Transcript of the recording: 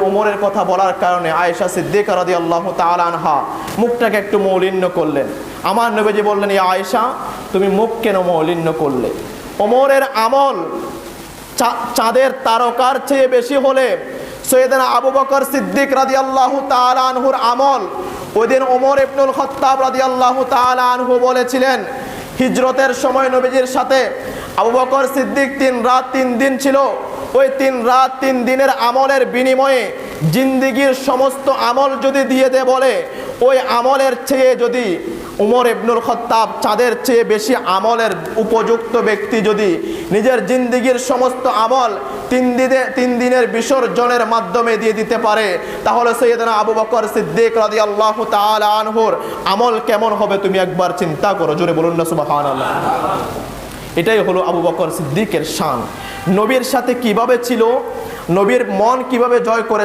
ওমরের কথা বলার কারণে আয়েশা সিদ্দিকা রাদিয়াল্লাহু তাআলা আনহা মুখটাকে একটু মৌলিন্য করলেন। আমার নবীজি বললেন, ইয়া আয়েশা, তুমি মুখ কেন মৌলিন্য করলে? ওমরের আমল চাঁদের তারকার চেয়ে বেশি হলে সৈয়দনা আবু বকর সিদ্দিক রাদিয়াল্লাহু তাআলা আনহুর আমল, ওই দিন ওমর ইবনুল খাত্তাব রাদিয়াল্লাহু তাআলা আনহু বলেছিলেন, হিজরতের সময় নবীজির সাথে আবু বকর সিদ্দিক 3 রাত 3 দিন ছিল। ওই 3 রাত 3 দিনের আমলের বিনিময়ে জিন্দিগির সমস্ত আমল যদি দিয়ে দে বলে, ওই আমলের চেয়ে যদি উমর ইবনুল খাত্তাব চাঁদের চেয়ে বেশি আমলের উপযুক্ত ব্যক্তি যদি নিজের জিন্দিগির সমস্ত আমল 3 দিনের বিসর্জনের মাধ্যমে দিয়ে দিতে পারে, তাহলে সৈয়দনা আবু বকর সিদ্দিক রাদিয়াল্লাহু তাআলা আনহুর আমল কেমন হবে তুমি একবার চিন্তা করো। জোরে বলুন না সুবহানাল্লাহ। এটাই হলো আবু বকর সিদ্দিকের শান। নবীর সাথে কিভাবে ছিল, নবীর মন কিভাবে জয় করে